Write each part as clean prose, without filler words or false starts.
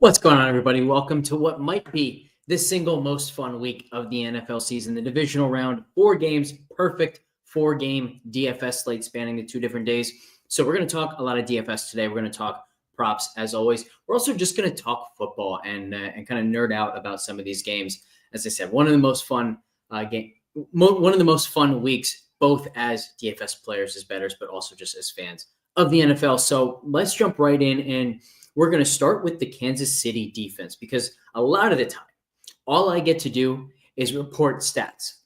What's going on, everybody? Welcome to what might be the single most fun week of the NFL season, the divisional round. 4 games, perfect 4-game DFS slate spanning the 2 different days. So we're going to talk a lot of DFS today. We're going to talk props, as always. We're also just going to talk football and kind of nerd out about some of these games. As I said, one of the most fun weeks, both as DFS players, as bettors, but also just as fans of the NFL. So let's jump right in, and we're going to start with the Kansas City defense, because a lot of the time, all I get to do is report stats.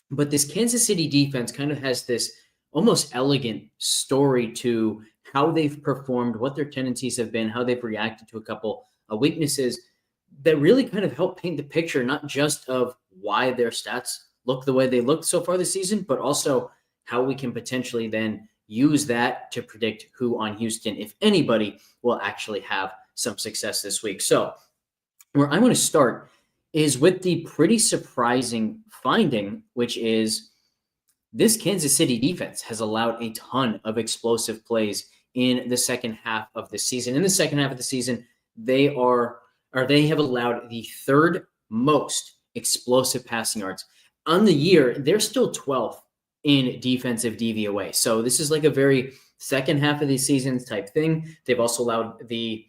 But this Kansas City defense kind of has this almost elegant story to how they've performed, what their tendencies have been, how they've reacted to a couple of weaknesses that really kind of help paint the picture, not just of why their stats look the way they looked so far this season, but also how we can potentially then use that to predict who on Houston, if anybody, will actually have some success this week. So where I'm going to start is with the pretty surprising finding, which is this Kansas City defense has allowed a ton of explosive plays in the second half of the season. In the second half of the season, they have allowed the third most explosive passing yards. On the year, they're still 12th in defensive DVOA. So this is like a very second half of the season type thing. They've also allowed the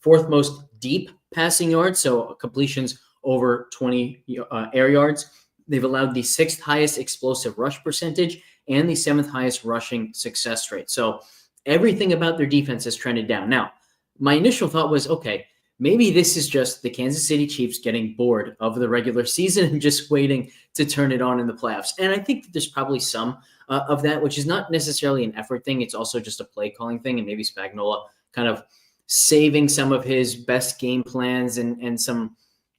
4th most deep passing yards, so completions over 20 air yards. They've allowed the 6th highest explosive rush percentage and the 7th highest rushing success rate. So everything about their defense has trended down. Now, my initial thought was, okay, maybe this is just the Kansas City Chiefs getting bored of the regular season and just waiting to turn it on in the playoffs. And I think that there's probably some of that, which is not necessarily an effort thing. It's also just a play calling thing. And maybe Spagnuolo kind of saving some of his best game plans and some,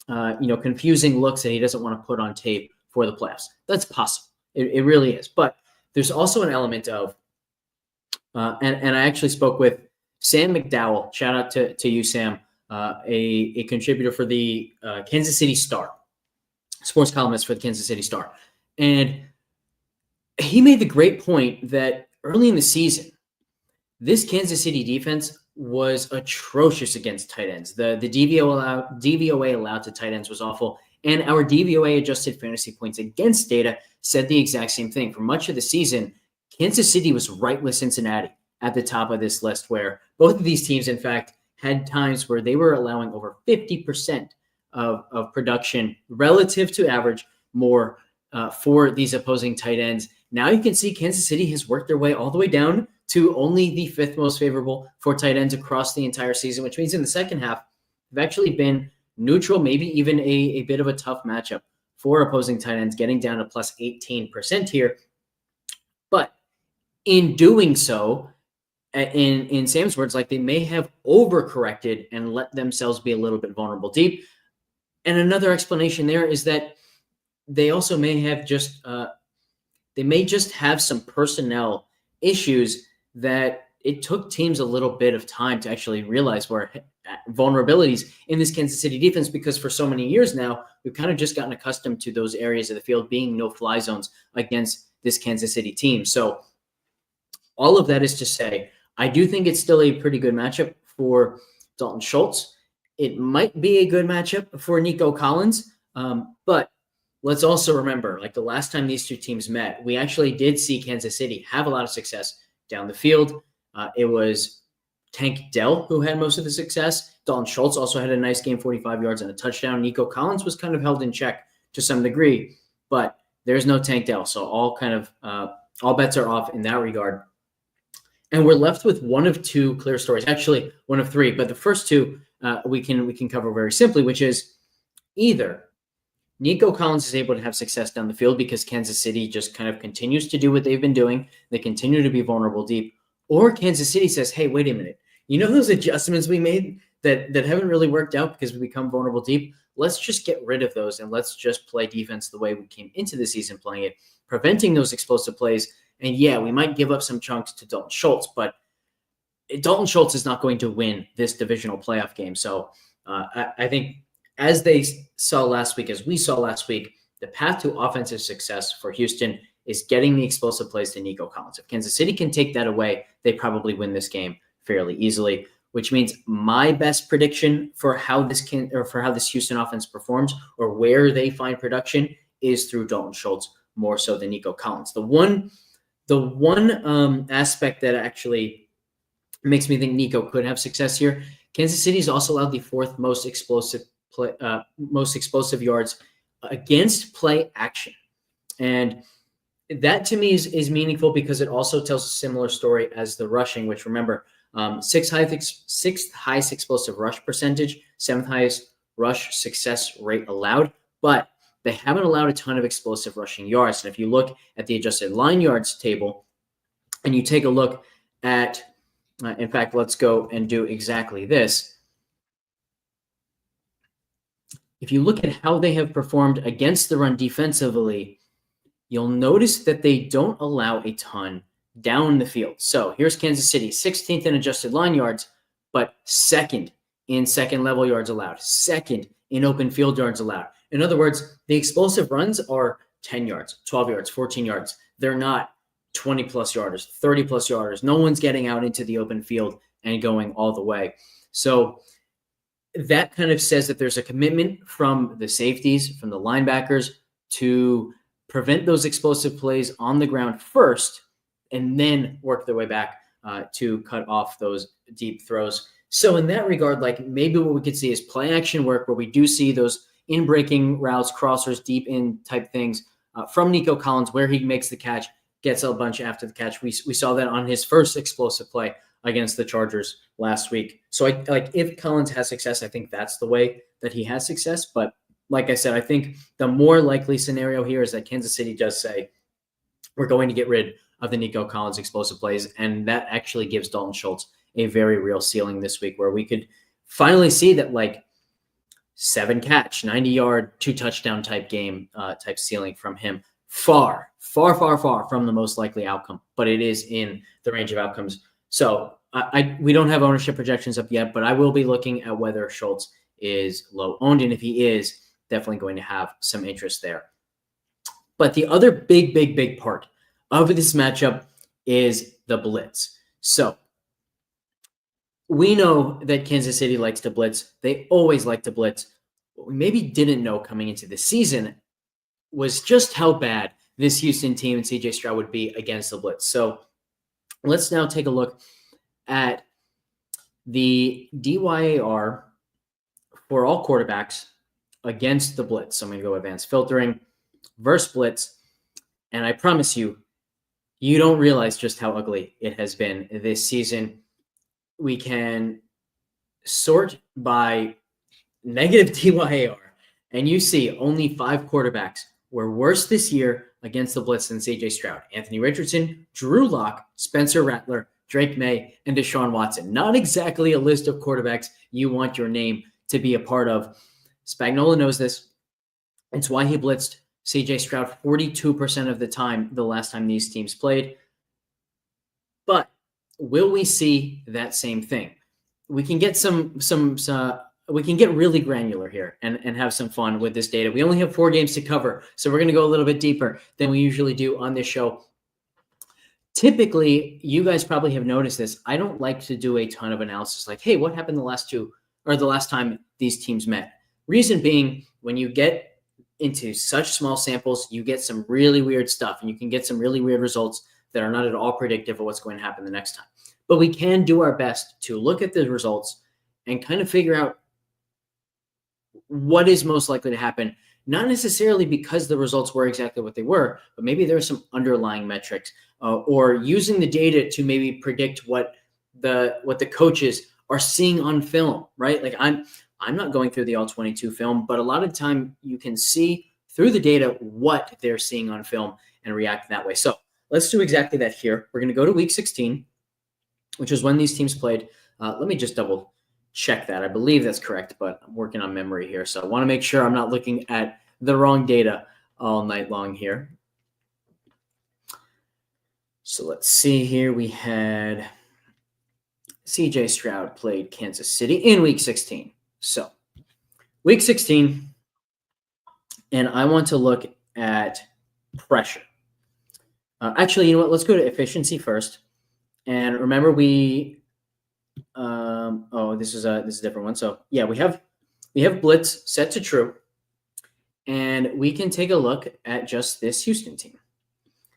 confusing looks that he doesn't want to put on tape for the playoffs. That's possible. It really is. But there's also an element of, and I actually spoke with Sam McDowell. Shout out to you, Sam. A contributor for the Kansas City Star, sports columnist for the Kansas City Star. And he made the great point that early in the season, this Kansas City defense was atrocious against tight ends. The DVOA allowed to tight ends was awful. And our DVOA adjusted fantasy points against data said the exact same thing. For much of the season, Kansas City was right with Cincinnati at the top of this list, where both of these teams, in fact, had times where they were allowing over 50% of production relative to average more for these opposing tight ends. Now you can see Kansas City has worked their way all the way down to only the 5th most favorable for tight ends across the entire season, which means in the second half, they've actually been neutral, maybe even a bit of a tough matchup for opposing tight ends, getting down to plus 18% here. But in doing so, in Sam's words, like they may have overcorrected and let themselves be a little bit vulnerable deep. And another explanation there is that they also may have just have some personnel issues that it took teams a little bit of time to actually realize were vulnerabilities in this Kansas City defense, because for so many years now, we've kind of just gotten accustomed to those areas of the field being no-fly zones against this Kansas City team. So all of that is to say, I do think it's still a pretty good matchup for Dalton Schultz. It might be a good matchup for Nico Collins, but let's also remember, like the last time these two teams met, we actually did see Kansas City have a lot of success down the field. It was Tank Dell who had most of the success. Dalton Schultz also had a nice game, 45 yards and a touchdown. Nico Collins was kind of held in check to some degree, but there's no Tank Dell, so all bets are off in that regard. And we're left with one of 2 clear stories, actually one of 3, but the first 2 we can cover very simply, which is either Nico Collins is able to have success down the field because Kansas City just kind of continues to do what they've been doing. They continue to be vulnerable deep, or Kansas City says, hey, wait a minute. You know those adjustments we made that haven't really worked out because we become vulnerable deep? Let's just get rid of those and let's just play defense the way we came into the season playing it, preventing those explosive plays. And yeah, we might give up some chunks to Dalton Schultz, but Dalton Schultz is not going to win this divisional playoff game. So I think as they saw last week, as we saw last week, the path to offensive success for Houston is getting the explosive plays to Nico Collins. If Kansas City can take that away, they probably win this game fairly easily. which means my best prediction for how this Houston offense performs or where they find production is through Dalton Schultz more so than Nico Collins. The one aspect that actually makes me think Nico could have success here, Kansas City's also allowed the fourth most explosive yards against play action. And that to me is meaningful because it also tells a similar story as the rushing, which remember, sixth highest explosive rush percentage, seventh highest rush success rate allowed, but they haven't allowed a ton of explosive rushing yards. And if you look at the adjusted line yards table and you take a look at, in fact, let's go and do exactly this. If you look at how they have performed against the run defensively, you'll notice that they don't allow a ton down the field. So here's Kansas City, 16th in adjusted line yards, but second in second level yards allowed, second in open field yards allowed. In other words, the explosive runs are 10 yards, 12 yards, 14 yards. They're not 20 plus yarders, 30 plus yarders. No one's getting out into the open field and going all the way. So that kind of says that there's a commitment from the safeties, from the linebackers to prevent those explosive plays on the ground first, and then work their way back to cut off those deep throws. So in that regard, like maybe what we could see is play action work where we do see those in-breaking routes, crossers, deep in type things from Nico Collins where he makes the catch, gets a bunch after the catch. We saw that on his first explosive play against the Chargers last week. So if Collins has success, I think that's the way that he has success. But like I said, I think the more likely scenario here is that Kansas City does say, we're going to get rid of the Nico Collins explosive plays. And that actually gives Dalton Schultz a very real ceiling this week where we could finally see that like 7 catch, 90-yard, 2 touchdown type game type ceiling from him. Far from the most likely outcome, but it is in the range of outcomes. So we don't have ownership projections up yet, but I will be looking at whether Schultz is low owned. And if he is, definitely going to have some interest there. But the other big part of this matchup is the blitz. So we know that Kansas City likes to blitz. They always like to blitz. What we maybe didn't know coming into the season was just how bad this Houston team and CJ Stroud would be against the blitz. So let's now take a look at the DYAR for all quarterbacks against the blitz. So I'm going to go advanced filtering versus blitz. And I promise you, you don't realize just how ugly it has been this season. We can sort by negative DYAR, and you see only 5 quarterbacks were worse this year against the blitz than CJ Stroud. Anthony Richardson, Drew Lock, Spencer Rattler, Drake May, and Deshaun Watson. Not exactly a list of quarterbacks you want your name to be a part of. Spagnuolo knows this. It's why he blitzed CJ Stroud 42% of the time the last time these teams played. But will we see that same thing? We can get we can get really granular here and have some fun with this data. We only have 4 games to cover, so we're going to go a little bit deeper than we usually do on this show. Typically, you guys probably have noticed this. I don't like to do a ton of analysis like, hey, what happened the last time these teams met? Reason being, when you get into such small samples, you get some really weird stuff, and you can get some really weird results that are not at all predictive of what's going to happen the next time. But we can do our best to look at the results and kind of figure out what is most likely to happen, not necessarily because the results were exactly what they were, but maybe there are some underlying metrics or using the data to maybe predict what the coaches are seeing on film, right? Like I'm not going through the all 22 film, but a lot of the time you can see through the data what they're seeing on film and react that way. So let's do exactly that here. We're going to go to week 16, which is when these teams played. Let me just double check that. I believe that's correct, but I'm working on memory here. So I want to make sure I'm not looking at the wrong data all night long here. So let's see here. We had CJ Stroud played Kansas City in week 16. So week 16, and I want to look at pressure. Actually, you know what? Let's go to efficiency first. And remember, we this is a different one. So yeah, we have blitz set to true, and we can take a look at just this Houston team.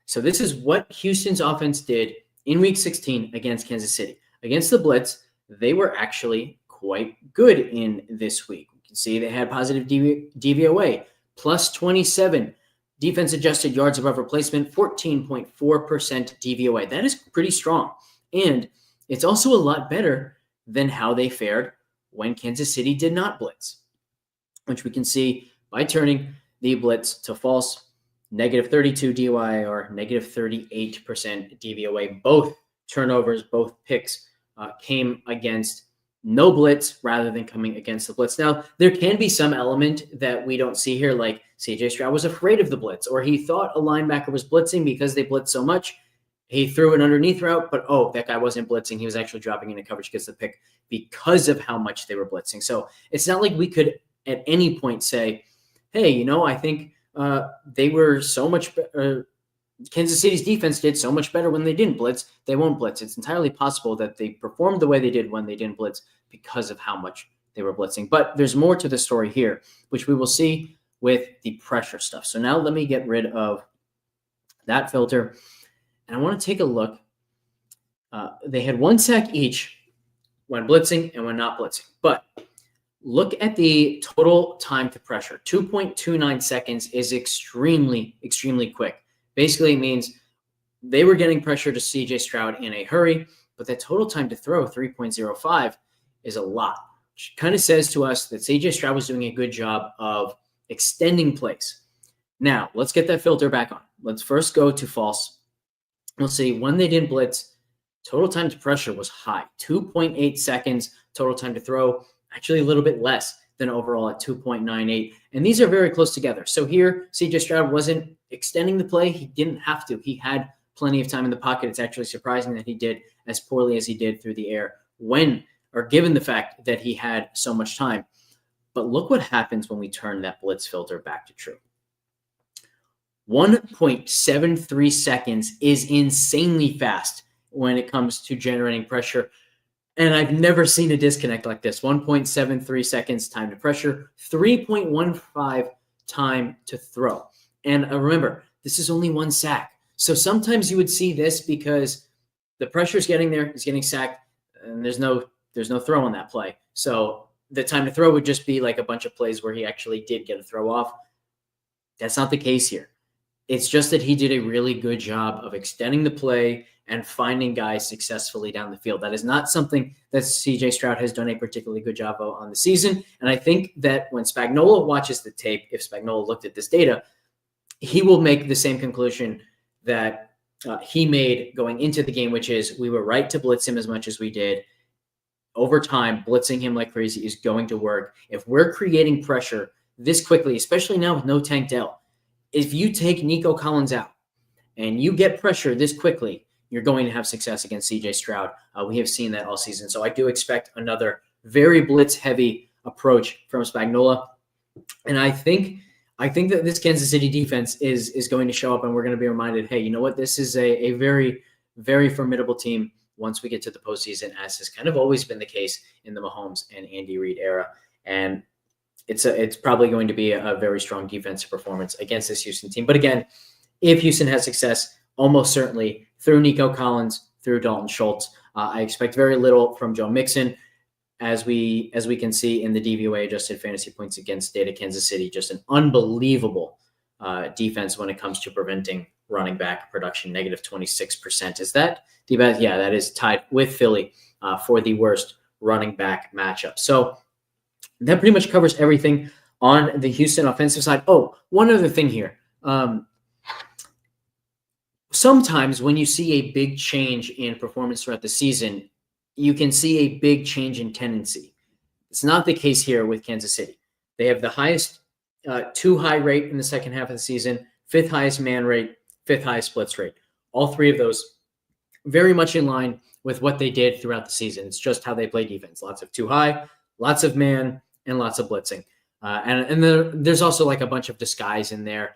So this is what Houston's offense did in Week 16 against Kansas City. Against the blitz, they were actually quite good in this week. You can see they had positive DVOA, plus 27. Defense adjusted yards above replacement, 14.4% DVOA. That is pretty strong. And it's also a lot better than how they fared when Kansas City did not blitz, which we can see by turning the blitz to false. Negative 32 DYIR, negative 38% DVOA. Both turnovers, both picks came against no blitz rather than coming against the blitz. Now, there can be some element that we don't see here, like CJ Stroud was afraid of the blitz, or he thought a linebacker was blitzing because they blitzed so much. He threw an underneath route, but that guy wasn't blitzing. He was actually dropping into coverage, gets the pick because of how much they were blitzing. So it's not like we could at any point say, hey, I think they were so much better. Kansas City's defense did so much better when they didn't blitz. They won't blitz. It's entirely possible that they performed the way they did when they didn't blitz because of how much they were blitzing. But there's more to the story here, which we will see with the pressure stuff. So now let me get rid of that filter. And I want to take a look. They had 1 sack each when blitzing and when not blitzing. But look at the total time to pressure. 2.29 seconds is extremely, extremely quick. Basically, it means they were getting pressure to CJ Stroud in a hurry, but the total time to throw, 3.05, is a lot. Which kind of says to us that CJ Stroud was doing a good job of extending plays. Now, let's get that filter back on. Let's first go to false. We'll see when they didn't blitz, total time to pressure was high. 2.8 seconds total time to throw, actually a little bit less than overall at 2.98. And these are very close together. So here, CJ Stroud wasn't extending the play. He didn't have to. He had plenty of time in the pocket. It's actually surprising that he did as poorly as he did through the air given the fact that he had so much time. But look what happens when we turn that blitz filter back to true. 1.73 seconds is insanely fast when it comes to generating pressure. And I've never seen a disconnect like this. 1.73 seconds time to pressure, 3.15 time to throw. And remember, this is only 1 sack. So sometimes you would see this because the pressure is getting there, he's getting sacked, and there's no throw on that play. So the time to throw would just be like a bunch of plays where he actually did get a throw off. That's not the case here. It's just that he did a really good job of extending the play and finding guys successfully down the field. That is not something that CJ Stroud has done a particularly good job of on the season. And I think that when Spagnuolo watches the tape, if Spagnuolo looked at this data, he will make the same conclusion that he made going into the game, which is we were right to blitz him as much as we did. Over time, blitzing him like crazy is going to work. If we're creating pressure this quickly, especially now with no Tank Dell, if you take Nico Collins out and you get pressure this quickly, you're going to have success against CJ Stroud. We have seen that all season. So I do expect another very blitz-heavy approach from Spagnuolo. And I think that this Kansas City defense is going to show up, and we're going to be reminded, hey, you know what? This is a very, very formidable team once we get to the postseason, as has kind of always been the case in the Mahomes and Andy Reid era. And it's probably going to be a very strong defensive performance against this Houston team. But again, if Houston has success, almost certainly through Nico Collins, through Dalton Schultz. I expect very little from Joe Mixon, as we can see in the DVOA adjusted fantasy points against data. Kansas City, just an unbelievable defense when it comes to preventing running back production, negative 26%. Is that the best? Yeah, that is tied with Philly for the worst running back matchup. So that pretty much covers everything on the Houston offensive side. Oh, one other thing here. Sometimes when you see a big change in performance throughout the season, you can see a big change in tendency. It's not the case here with Kansas City. They have the highest too high rate in the second half of the season, 5th highest man rate, 5th highest splits rate. All three of those very much in line with what they did throughout the season. It's just how they play defense. Lots of too high, lots of man, and lots of blitzing. And there's also like a bunch of disguise in there,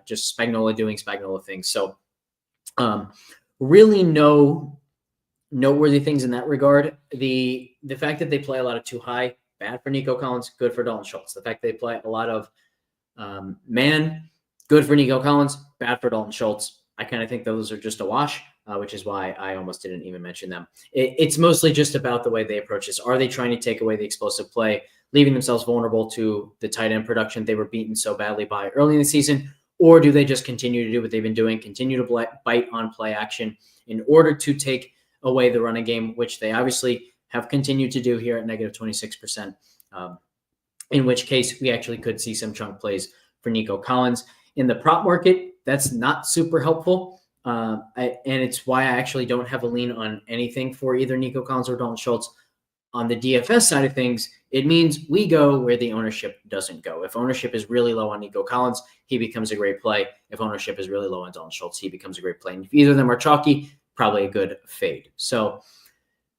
just Spagnuolo doing Spagnuolo things. So really no noteworthy things in that regard. The fact that they play a lot of too high, bad for Nico Collins, good for Dalton Schultz. The fact they play a lot of man, good for Nico Collins, bad for Dalton Schultz. I kind of think those are just a wash, which is why I almost didn't even mention them. It's mostly just about the way they approach this. Are they trying to take away the explosive play, leaving themselves vulnerable to the tight end production they were beaten so badly by early in the season? Or do they just continue to do what they've been doing, continue to bite on play action in order to take away the running game, which they obviously have continued to do here at negative 26%, in which case we actually could see some chunk plays for Nico Collins. In the prop market, that's not super helpful, and it's why I actually don't have a lean on anything for either Nico Collins or Dalton Schultz. On the DFS side of things, it means we go where the ownership doesn't go. If ownership is really low on Nico Collins, he becomes a great play. If ownership is really low on Dalton Schultz, he becomes a great play. And if either of them are chalky, probably a good fade. So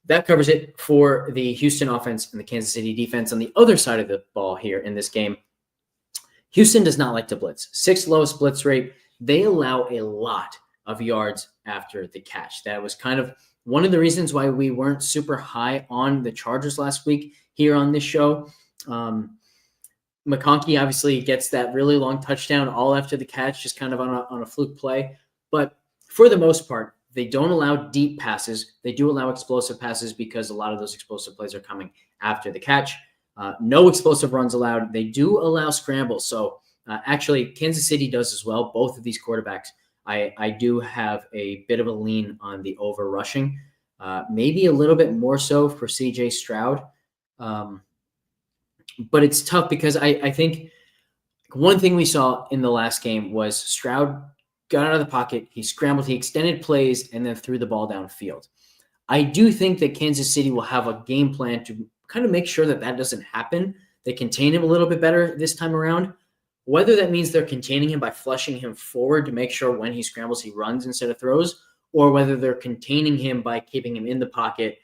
that covers it for the Houston offense and the Kansas City defense. On the other side of the ball here in this game, Houston does not like to blitz. 6th lowest blitz rate. They allow a lot of yards after the catch. That was kind of one of the reasons why we weren't super high on the Chargers last week here on this show. McConkey obviously gets that really long touchdown all after the catch, just kind of on a fluke play. But for the most part, they don't allow deep passes. They do allow explosive passes because a lot of those explosive plays are coming after the catch. No explosive runs allowed. They do allow scrambles. So actually, Kansas City does as well. Both of these quarterbacks, I do have a bit of a lean on the over rushing, maybe a little bit more so for CJ Stroud. But it's tough because I think one thing we saw in the last game was Stroud got out of the pocket, he scrambled, he extended plays, and then threw the ball downfield. I do think that Kansas City will have a game plan to kind of make sure that that doesn't happen. They contain him a little bit better this time around. Whether that means they're containing him by flushing him forward to make sure when he scrambles, he runs instead of throws, or whether they're containing him by keeping him in the pocket,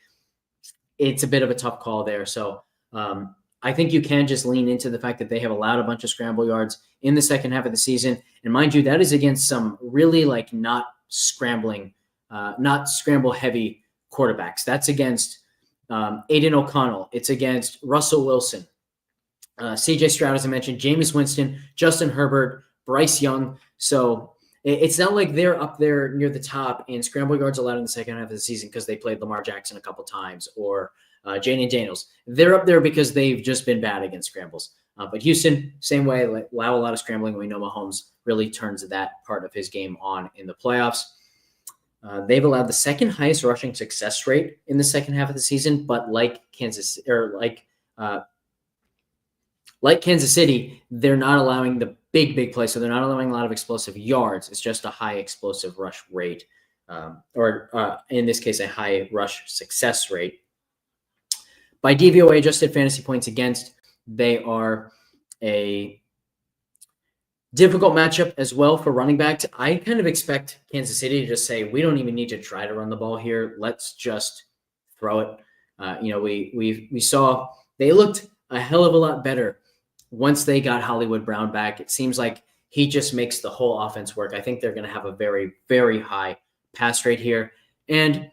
it's a bit of a tough call there. So I think you can just lean into the fact that they have allowed a bunch of scramble yards in the second half of the season. And mind you, that is against some really not scramble heavy quarterbacks. That's against Aiden O'Connell. It's against Russell Wilson, CJ Stroud, as I mentioned, Jameis Winston, Justin Herbert, Bryce Young. So it's not like they're up there near the top in scramble yards allowed in the second half of the season because they played Lamar Jackson a couple times or Jayden Daniels. They're up there because they've just been bad against scrambles. But Houston, same way, allow a lot of scrambling. We know Mahomes really turns that part of his game on in the playoffs. They've allowed the second highest rushing success rate in the second half of the season, but like Kansas City, they're not allowing the big play. So they're not allowing a lot of explosive yards. It's just a high explosive rush rate, or in this case, a high rush success rate. By DVOA adjusted fantasy points against, they are a difficult matchup as well for running backs. I kind of expect Kansas City to just say, we don't even need to try to run the ball here. Let's just throw it. We saw they looked a hell of a lot better once they got Hollywood Brown back. It seems like he just makes the whole offense work. I think they're going to have a very, very high pass rate here. And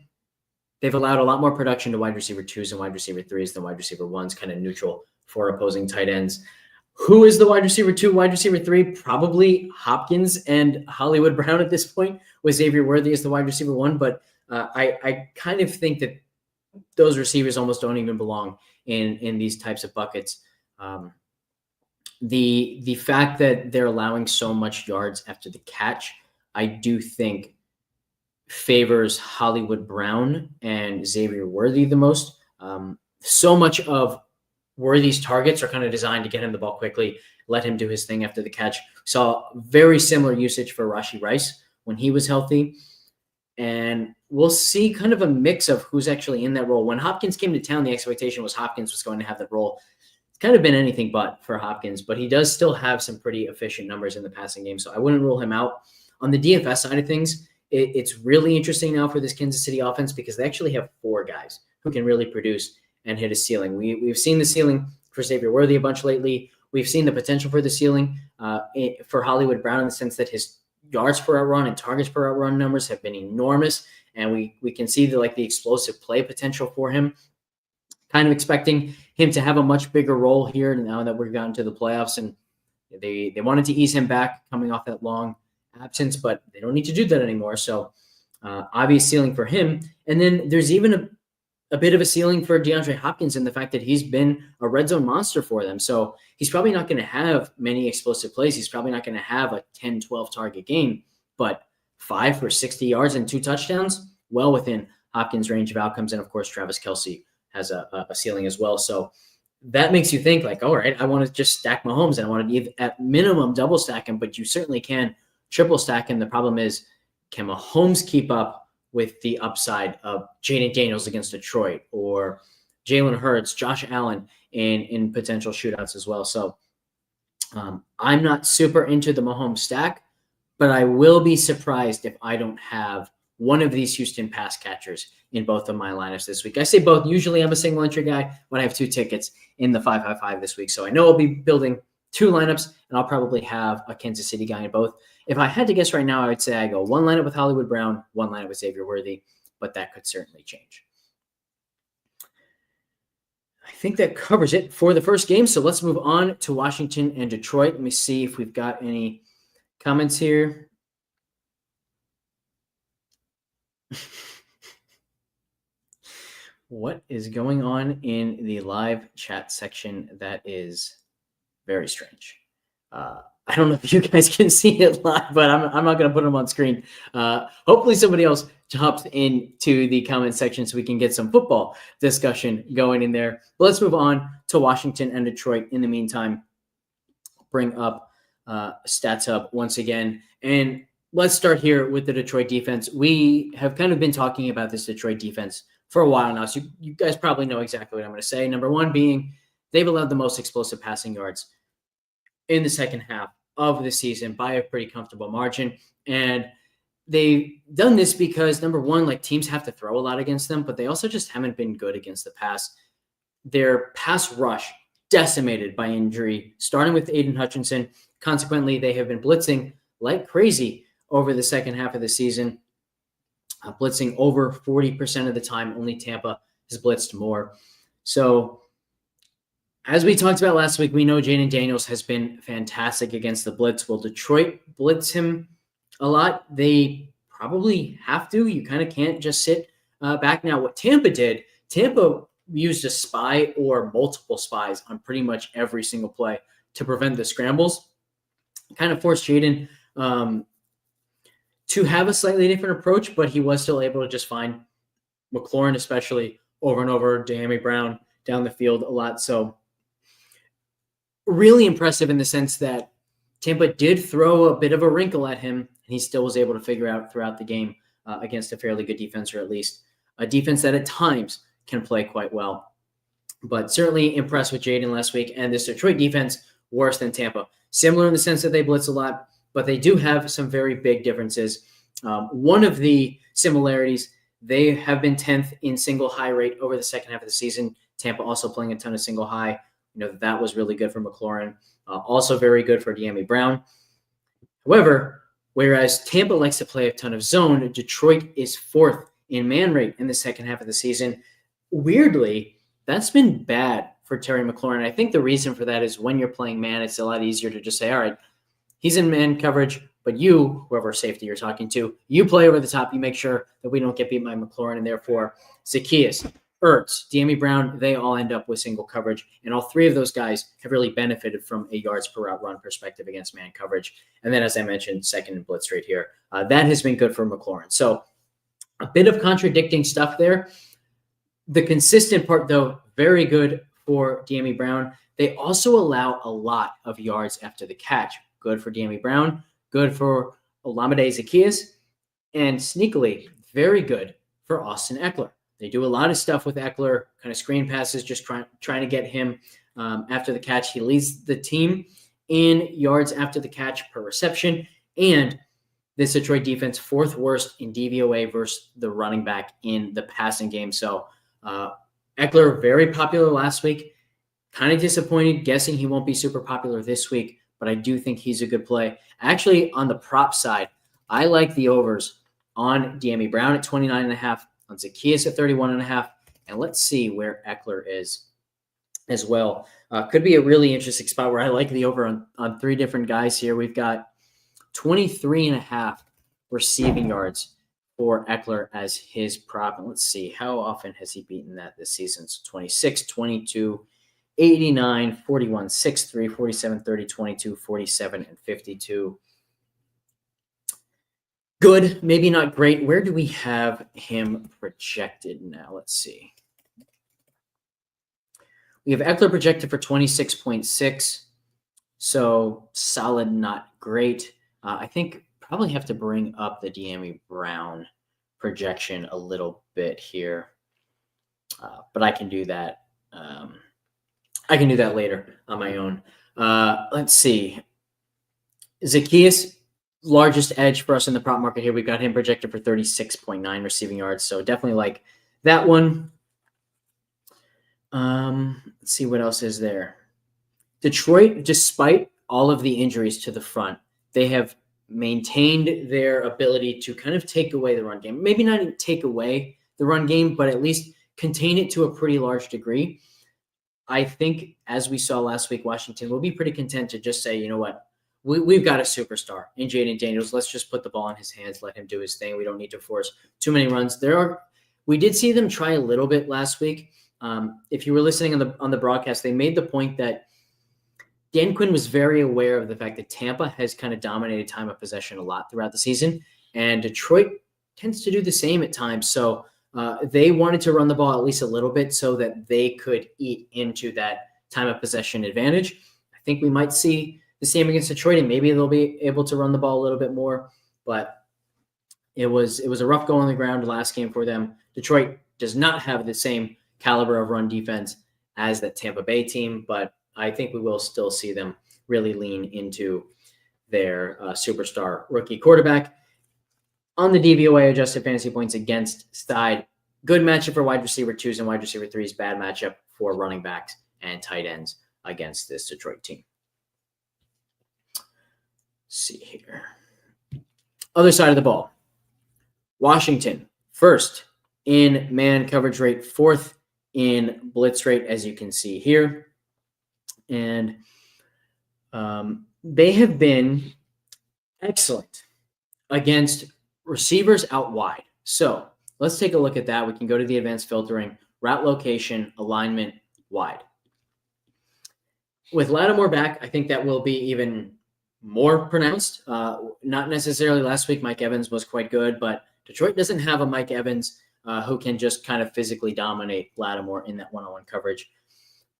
they've allowed a lot more production to wide receiver 2s and wide receiver 3s than wide receiver 1s, kind of neutral for opposing tight ends. Who is the wide receiver 2, wide receiver 3? Probably Hopkins and Hollywood Brown at this point, with Xavier Worthy as the wide receiver 1. But I kind of think that those receivers almost don't even belong in these types of buckets. The fact that they're allowing so much yards after the catch, I do think favors Hollywood Brown and Xavier Worthy the most. So much of Worthy's targets are kind of designed to get him the ball quickly, let him do his thing after the catch. Saw very similar usage for Rashee Rice when he was healthy. And we'll see kind of a mix of who's actually in that role. When Hopkins came to town, the expectation was Hopkins was going to have that role. It's kind of been anything but for Hopkins, but he does still have some pretty efficient numbers in the passing game, so I wouldn't rule him out. On the DFS side of things, it's really interesting now for this Kansas City offense because they actually have 4 guys who can really produce and hit a ceiling. We've seen the ceiling for Xavier Worthy a bunch lately. We've seen the potential for the ceiling for Hollywood Brown in the sense that his yards per out run and targets per out run numbers have been enormous. and we can see the explosive play potential for him. Kind of expecting him to have a much bigger role here now that we've gotten to the playoffs, and they wanted to ease him back coming off that long absence, but they don't need to do that anymore. So obvious ceiling for him. And then there's even a bit of a ceiling for DeAndre Hopkins in the fact that he's been a red zone monster for them. So he's probably not going to have many explosive plays. He's probably not going to have a 10, 12 target game, but 5 for 60 yards and 2 touchdowns, well within Hopkins' range of outcomes. And of course, Travis Kelce has a ceiling as well. So that makes you think like, all right, I want to just stack Mahomes and I want to at minimum double stack him, but you certainly can triple stack him. The problem is, can Mahomes keep up with the upside of Jayden Daniels against Detroit or Jalen Hurts, Josh Allen in potential shootouts as well? So I'm not super into the Mahomes stack, but I will be surprised if I don't have one of these Houston pass catchers in both of my lineups this week. I say both. Usually I'm a single entry guy when I have 2 tickets in the 5-5-5 this week. So I know I'll be building 2 lineups, and I'll probably have a Kansas City guy in both. If I had to guess right now, I would say I go 1 lineup with Hollywood Brown, 1 lineup with Xavier Worthy, but that could certainly change. I think that covers it for the first game. So let's move on to Washington and Detroit. Let me see if we've got any comments here. What is going on in the live chat section? That is very strange. I don't know if you guys can see it live, but I'm not going to put them on screen. Hopefully somebody else hops into the comment section so we can get some football discussion going in there. But let's move on to Washington and Detroit. In the meantime, bring up StatsHub once again. And let's start here with the Detroit defense. We have kind of been talking about this Detroit defense for a while now, so you guys probably know exactly what I'm going to say. Number one being they've allowed the most explosive passing yards in the second half of the season by a pretty comfortable margin. And they've done this because, number one, like teams have to throw a lot against them, but they also just haven't been good against the pass. Their pass rush decimated by injury, starting with Aiden Hutchinson. Consequently, they have been blitzing like crazy over the second half of the season, blitzing over 40% of the time. Only Tampa has blitzed more. So as we talked about last week, we know Jayden Daniels has been fantastic against the blitz. Will Detroit blitz him a lot? They probably have to. You kind of can't just sit back. Now, what Tampa did, Tampa used a spy or multiple spies on pretty much every single play to prevent the scrambles. Kind of forced Jayden to have a slightly different approach, but he was still able to just find McLaurin, especially over and over, Diami Brown down the field a lot. So really impressive in the sense that Tampa did throw a bit of a wrinkle at him, and he still was able to figure out throughout the game against a fairly good defense, or at least a defense that at times can play quite well. But certainly impressed with Jayden last week, and this Detroit defense worse than Tampa. Similar in the sense that they blitz a lot, but they do have some very big differences. One of the similarities, they have been 10th in single high rate over the second half of the season. Tampa also playing a ton of single high. That was really good for McLaurin. Also very good for Diami Brown. However, whereas Tampa likes to play a ton of zone, Detroit is 4th in man rate in the second half of the season. Weirdly, that's been bad for Terry McLaurin. I think the reason for that is when you're playing man, it's a lot easier to just say, all right, he's in man coverage, but you, whoever safety you're talking to, you play over the top. You make sure that we don't get beat by McLaurin, and therefore Zaccheaus, Ertz, Diami Brown, they all end up with single coverage. And all 3 of those guys have really benefited from a yards per route run perspective against man coverage. And then, as I mentioned, second in blitz rate here. That has been good for McLaurin. So a bit of contradicting stuff there. The consistent part, though, very good for Diami Brown. They also allow a lot of yards after the catch. Good for Diami Brown, good for Olamide Zaccheaus, and sneakily, very good for Austin Ekeler. They do a lot of stuff with Ekeler, kind of screen passes, just trying to get him after the catch. He leads the team in yards after the catch per reception, and this Detroit defense 4th worst in DVOA versus the running back in the passing game. So Ekeler, very popular last week. Kind of disappointed, guessing he won't be super popular this week, but I do think he's a good play. Actually, on the prop side, I like the overs on De'Ami Brown at 29.5, on Zacchaeus at 31.5, and let's see where Eckler is as well. Could be a really interesting spot where I like the over on three different guys here. We've got 23.5 receiving yards for Eckler as his prop. And let's see, how often has he beaten that this season? So 26, 22, 89, 41, 6-3, 47, 30, 22, 47, and 52. Good, maybe not great. Where do we have him projected now? Let's see. We have Eckler projected for 26.6. So solid, not great. I think probably have to bring up the De'Ami Brown projection a little bit here. But I can do that. I can do that later on my own. Let's see. Zacchaeus, largest edge for us in the prop market here. We've got him projected for 36.9 receiving yards. So definitely like that one. Let's see what else is there. Detroit, despite all of the injuries to the front, they have maintained their ability to kind of take away the run game. Maybe not even take away the run game, but at least contain it to a pretty large degree. I think, as we saw last week, Washington will be pretty content to just say, you know what, we've got a superstar in Jayden Daniels. Let's just put the ball in his hands, let him do his thing. We don't need to force too many runs. We did see them try a little bit last week. If you were listening on the broadcast, they made the point that Dan Quinn was very aware of the fact that Tampa has kind of dominated time of possession a lot throughout the season, and Detroit tends to do the same at times. So they wanted to run the ball at least a little bit so that they could eat into that time of possession advantage. I think we might see the same against Detroit, and maybe they'll be able to run the ball a little bit more. But it was a rough go on the ground last game for them. Detroit does not have the same caliber of run defense as that Tampa Bay team, but I think we will still see them really lean into their superstar rookie quarterback. On the DVOA adjusted fantasy points against side, good matchup for wide receiver 2s and wide receiver 3s, bad matchup for running backs and tight ends against this Detroit team. Let's see here. Other side of the ball. Washington, first in man coverage rate, fourth in blitz rate, as you can see here. And they have been excellent against receivers out wide. So let's take a look at that. We can go to the advanced filtering, route location, alignment, wide. With Lattimore back, I think that will be even more pronounced. Not necessarily last week. Mike Evans was quite good, but Detroit doesn't have a Mike Evans who can just kind of physically dominate Lattimore in that one-on-one coverage.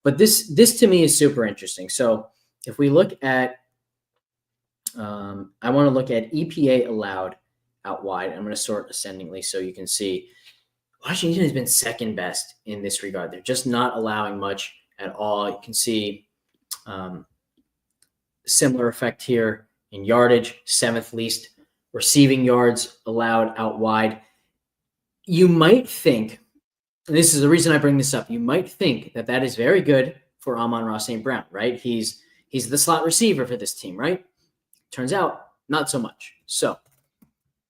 But this to me is super interesting. So if we look at, I want to look at EPA allowed out wide. I'm going to sort ascendingly so you can see Washington has been second best in this regard. They're just not allowing much at all. You can see similar effect here in yardage, seventh least receiving yards allowed out wide. You might think, and this is the reason I bring this up, you might think that that is very good for Amon-Ra St. Brown, right? He's the slot receiver for this team, right? Turns out, not so much. So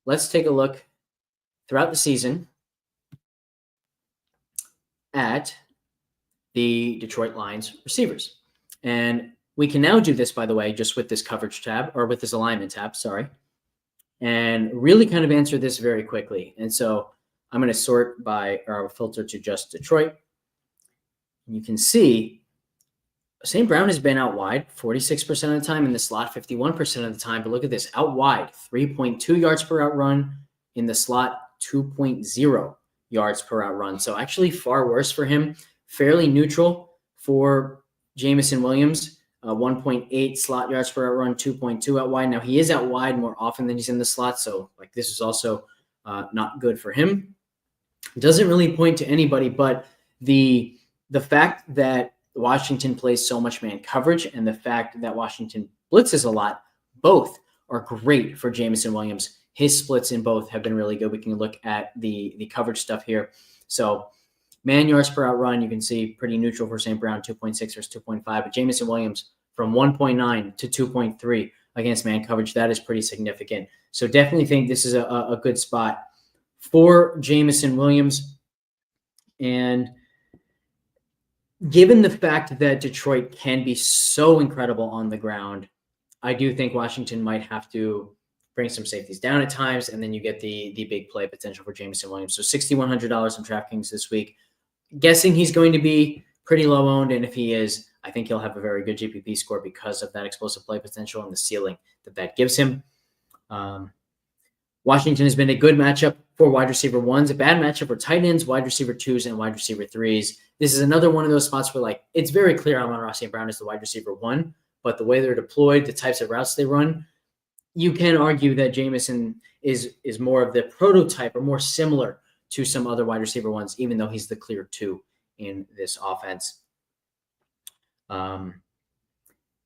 let's take a look throughout the season at the Detroit Lions receivers. And we can now do this, by the way, just with this coverage tab, or with this alignment tab, sorry, and really kind of answer this very quickly. And so I'm going to sort by, or filter to just Detroit. You can see St. Brown has been out wide 46% of the time, in the slot 51% of the time. But look at this, out wide, 3.2 yards per out run, in the slot 2.0 yards per out run. So actually far worse for him. Fairly neutral for Jameson Williams, 1.8 slot yards per out run, 2.2 out wide. Now he is out wide more often than he's in the slot. So like this is also not good for him. It doesn't really point to anybody, but the fact that Washington plays so much man coverage and the fact that Washington blitzes a lot, both are great for Jameson Williams. His splits in both have been really good. We can look at the coverage stuff here. So man yards per out run, you can see pretty neutral for St. Brown, 2.6 versus 2.5. But Jameson Williams from 1.9 to 2.3 against man coverage, that is pretty significant. So definitely think this is a good spot for Jameson Williams. And given the fact that Detroit can be so incredible on the ground, I do think Washington might have to bring some safeties down at times, and then you get the big play potential for Jameson Williams. So $6,100 in DraftKings this week. Guessing he's going to be pretty low owned, and if he is, I think he'll have a very good GPP score because of that explosive play potential and the ceiling that gives him. Washington has been a good matchup for wide receiver ones, a bad matchup for tight ends, wide receiver twos, and wide receiver threes. This is another one of those spots where, like, it's very clear Amon-Ra St. Brown is the wide receiver one, but the way they're deployed, the types of routes they run, you can argue that Jameson is more of the prototype or more similar to some other wide receiver ones, even though he's the clear two in this offense.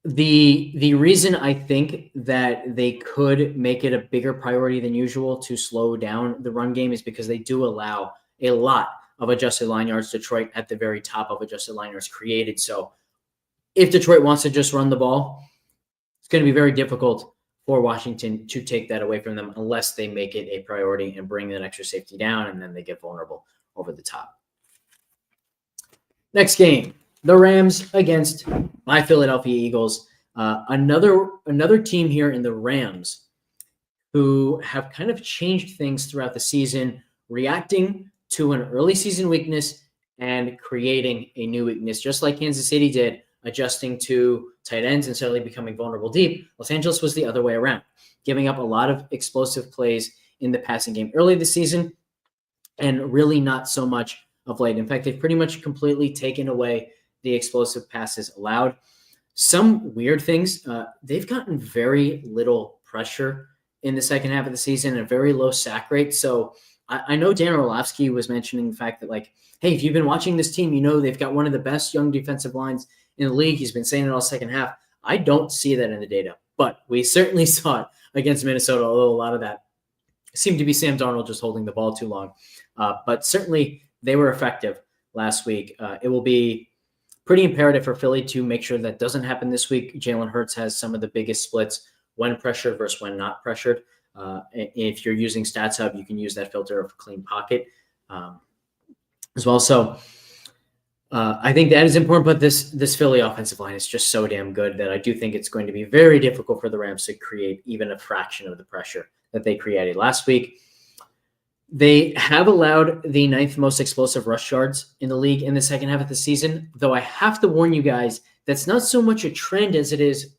The reason I think that they could make it a bigger priority than usual to slow down the run game is because they do allow a lot of adjusted line yards. Detroit at the very top of adjusted line yards created. So if Detroit wants to just run the ball, it's going to be very difficult for Washington to take that away from them unless they make it a priority and bring that extra safety down, and then they get vulnerable over the top. Next game, the Rams against my Philadelphia Eagles. Another team here in the Rams who have kind of changed things throughout the season, reacting to an early season weakness and creating a new weakness, just like Kansas City did, adjusting to tight ends and suddenly becoming vulnerable deep. Los Angeles was the other way around, giving up a lot of explosive plays in the passing game early this season and really not so much of late. In fact, they've pretty much completely taken away the explosive passes allowed. Some weird things, they've gotten very little pressure in the second half of the season and a very low sack rate. So I know Dan Orlovsky was mentioning the fact that, like, hey, if you've been watching this team, you know they've got one of the best young defensive lines in the league. He's been saying it all second half. I don't see that in the data, but we certainly saw it against Minnesota, although a lot of that seemed to be Sam Darnold just holding the ball too long. But certainly they were effective last week. It will be pretty imperative for Philly to make sure that doesn't happen this week. Jalen Hurts has some of the biggest splits when pressured versus when not pressured. If you're using StatsHub, you can use that filter of clean pocket as well. So I think that is important, but this Philly offensive line is just so damn good that I do think it's going to be very difficult for the Rams to create even a fraction of the pressure that they created last week. They have allowed the 9th most explosive rush yards in the league in the second half of the season, though I have to warn you guys, that's not so much a trend as it is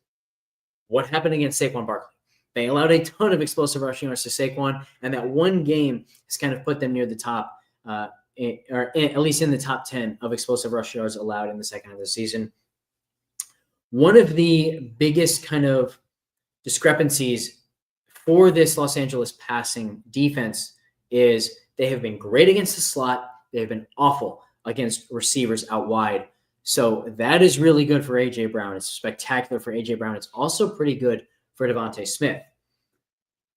what happened against Saquon Barkley. They allowed a ton of explosive rushing yards to Saquon, and that one game has kind of put them near the top, or at least in the top 10 of explosive rush yards allowed in the second half of the season. One of the biggest kind of discrepancies for this Los Angeles passing defense is they have been great against the slot. They have been awful against receivers out wide. So that is really good for A.J. Brown. It's spectacular for A.J. Brown. It's also pretty good for Devontae Smith.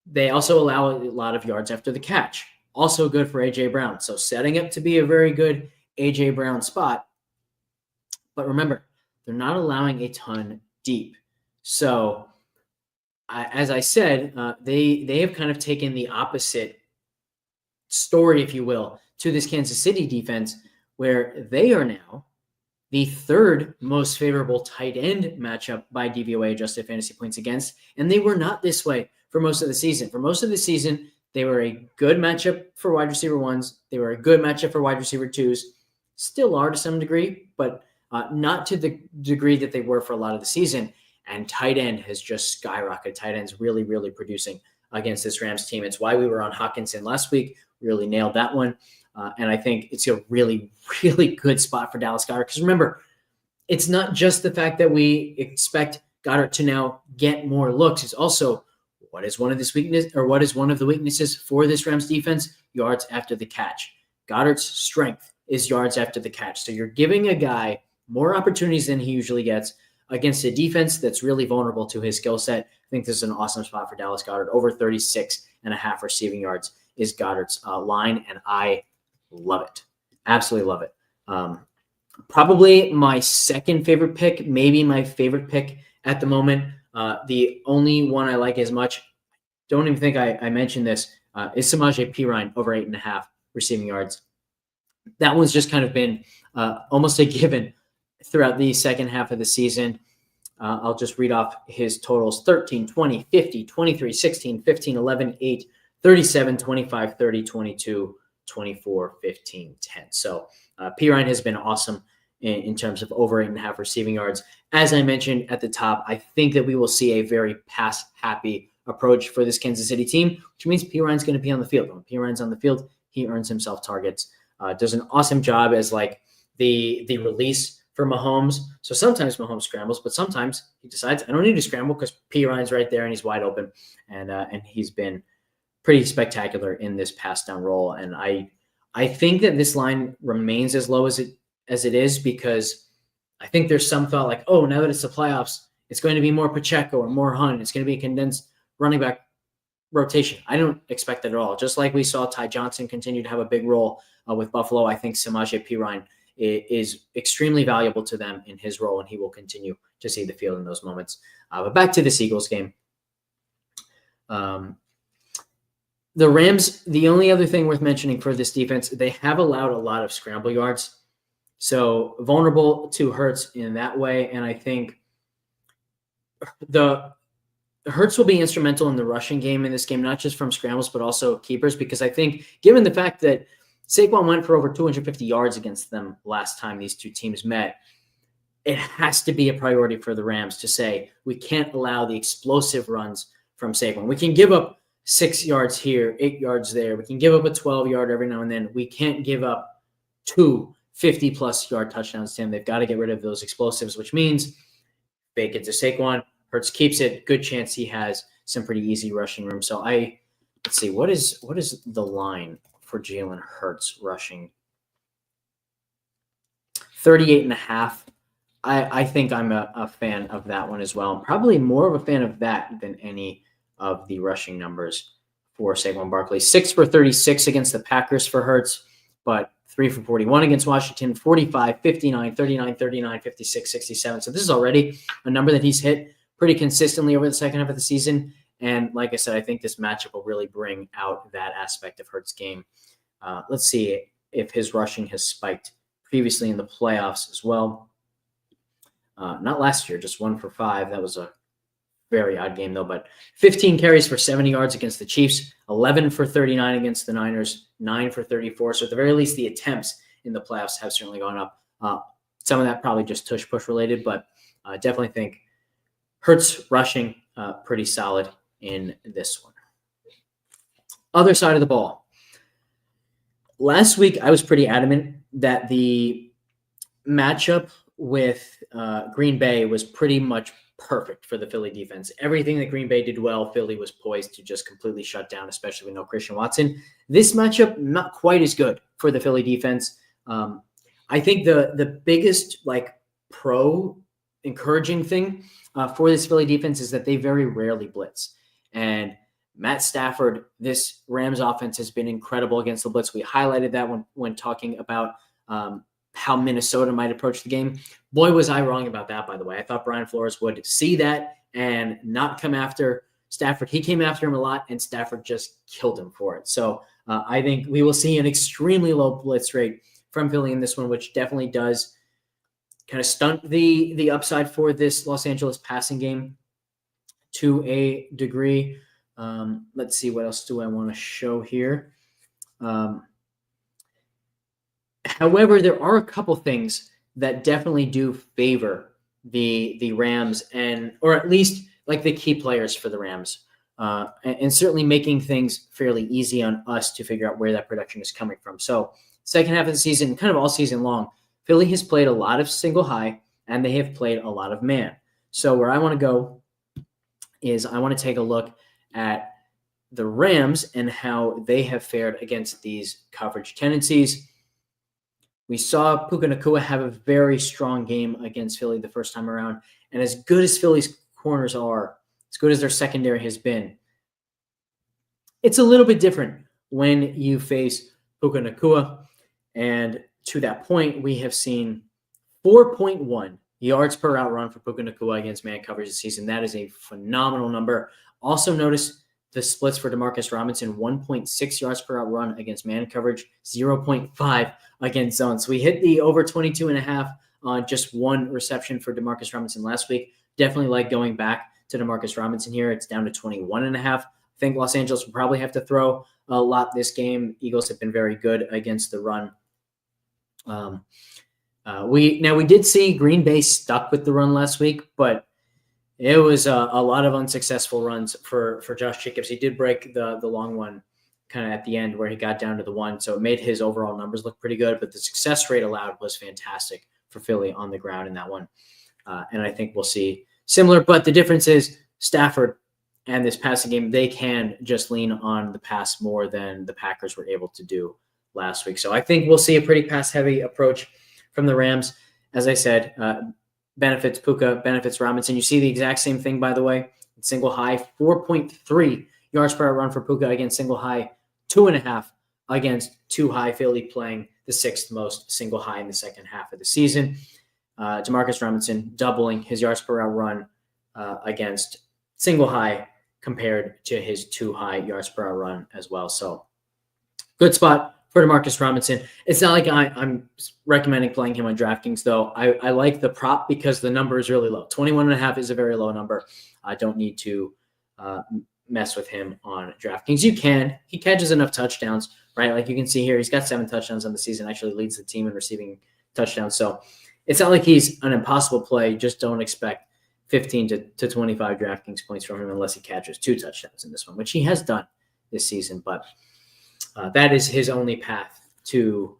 They also allow a lot of yards after the catch. Also good for A.J. Brown. So setting up to be a very good A.J. Brown spot. But remember, they're not allowing a ton deep. So as I said, they have kind of taken the opposite story, if you will, to this Kansas City defense, where they are now the 3rd most favorable tight end matchup by DVOA adjusted fantasy points against, and they were not this way for most of the season. For most of the season, they were a good matchup for wide receiver ones. They were a good matchup for wide receiver twos. Still are to some degree, but not to the degree that they were for a lot of the season. And tight end has just skyrocketed. Tight end's really, really producing against this Rams team. It's why we were on Hawkinson last week. Really nailed that one. And I think it's a really, really good spot for Dallas Goedert. Because remember, it's not just the fact that we expect Goedert to now get more looks. It's also what is one of the weaknesses for this Rams defense? Yards after the catch. Goddard's strength is yards after the catch. So you're giving a guy more opportunities than he usually gets against a defense that's really vulnerable to his skill set. I think this is an awesome spot for Dallas Goedert. Over 36.5 receiving yards is Goddard's line, and I love it. Absolutely love it. Probably my second favorite pick, maybe my favorite pick at the moment. The only one I like as much, don't even think I mentioned this, is Samaje Perine over 8.5 receiving yards. That one's just kind of been almost a given throughout the second half of the season. I'll just read off his totals: 13, 20, 50, 23, 16, 15, 11, 8, 37, 25, 30, 22, 24, 15, 10. So Perine has been awesome in terms of over 8.5 receiving yards. As I mentioned at the top, I think that we will see a very pass-happy approach for this Kansas City team, which means Perine's going to be on the field. When Perine's on the field, he earns himself targets. Does an awesome job as like the release for Mahomes. So sometimes Mahomes scrambles, but sometimes he decides, I don't need to scramble because Perine's right there and he's wide open. And he's been pretty spectacular in this pass down role. And I think that this line remains as low as it is, because I think there's some thought like, oh, now that it's the playoffs, it's going to be more Pacheco or more Hunt. It's going to be a condensed running back rotation. I don't expect that at all. Just like we saw Ty Johnson continue to have a big role with Buffalo, I think Samaje Perine is extremely valuable to them in his role, and he will continue to see the field in those moments. But back to this Eagles game. The Rams, the only other thing worth mentioning for this defense, they have allowed a lot of scramble yards. So vulnerable to Hurts in that way. And I think the Hurts will be instrumental in the rushing game in this game, not just from scrambles, but also keepers, because I think given the fact that Saquon went for over 250 yards against them last time these two teams met, it has to be a priority for the Rams to say, we can't allow the explosive runs from Saquon. We can give up 6 yards here, 8 yards there. We can give up a 12-yard every now and then. We can't give up 2 50-plus yard touchdowns to him. They've got to get rid of those explosives, which means bake it to Saquon. Hurts keeps it. Good chance he has some pretty easy rushing room. So let's see, what is the line for Jalen Hurts rushing? 38.5. I think I'm a fan of that one as well. I'm probably more of a fan of that than any of the rushing numbers for Saquon Barkley. 6 for 36 against the Packers for Hurts, but 3 for 41 against Washington, 45, 59, 39, 39, 56, 67. So this is already a number that he's hit pretty consistently over the second half of the season. And like I said, I think this matchup will really bring out that aspect of Hurts' game. Let's see if his rushing has spiked previously in the playoffs as well. Not last year, just 1 for 5. That was a very odd game, though. But 15 carries for 70 yards against the Chiefs, 11 for 39 against the Niners, 9 for 34. So at the very least, the attempts in the playoffs have certainly gone up. Some of that probably just tush-push related, but I definitely think Hurts rushing pretty solid in this one. Other side of the ball. Last week, I was pretty adamant that the matchup with Green Bay was pretty much perfect for the Philly defense. Everything that Green Bay did well, Philly was poised to just completely shut down, especially with no Christian Watson. This matchup, not quite as good for the Philly defense. I think the biggest encouraging thing for this Philly defense is that they very rarely blitz. And Matt Stafford, this Rams offense has been incredible against the blitz. We highlighted that when talking about how Minnesota might approach the game. Boy, was I wrong about that, by the way. I thought Brian Flores would see that and not come after Stafford. He came after him a lot, and Stafford just killed him for it. So I think we will see an extremely low blitz rate from Philly in this one, which definitely does kind of stunt the upside for this Los Angeles passing game to a degree. Let's see, what else do I want to show here? However, there are a couple things that definitely do favor the Rams, or at least like the key players for the Rams, and certainly making things fairly easy on us to figure out where that production is coming from. So second half of the season, kind of all season long, Philly has played a lot of single high, and they have played a lot of man. So where I want to go is I want to take a look at the Rams and how they have fared against these coverage tendencies. We saw Puka Nacua have a very strong game against Philly the first time around. And as good as Philly's corners are, as good as their secondary has been, it's a little bit different when you face Puka Nacua. And to that point, we have seen 4.1 yards per route run for Puka Nacua against man coverage this season. That is a phenomenal number. Also notice the splits for Demarcus Robinson: 1.6 yards per route run against man coverage, 0.5 against zone. So we hit the over 22.5 on just one reception for Demarcus Robinson last week. Definitely like going back to Demarcus Robinson here. It's down to 21.5. I think Los Angeles will probably have to throw a lot this game. Eagles have been very good against the run. We did see Green Bay stuck with the run last week, but it was a lot of unsuccessful runs for Josh Jacobs. He did break the long one kind of at the end where he got down to the one, so it made his overall numbers look pretty good, but the success rate allowed was fantastic for Philly on the ground in that one. And I think we'll see similar, but the difference is Stafford and this passing game, they can just lean on the pass more than the Packers were able to do last week. So I think we'll see a pretty pass-heavy approach from the Rams. As I said, benefits Puka, benefits Robinson. You see the exact same thing, by the way. Single high, 4.3 yards per run for Puka against single high, 2.5 against two high. Philly playing the sixth most single high in the second half of the season. Demarcus Robinson doubling his yards per run against single high compared to his two high yards per run as well. So good spot for Demarcus Robinson. It's not like I'm recommending playing him on DraftKings, though. I like the prop because the number is really low. 21.5 is a very low number. I don't need to mess with him on DraftKings. You can. He catches enough touchdowns, right? Like you can see here, he's got 7 touchdowns on the season, actually leads the team in receiving touchdowns. So it's not like he's an impossible play. Just don't expect 15 to 25 DraftKings points from him unless he catches 2 touchdowns in this one, which he has done this season. But that is his only path to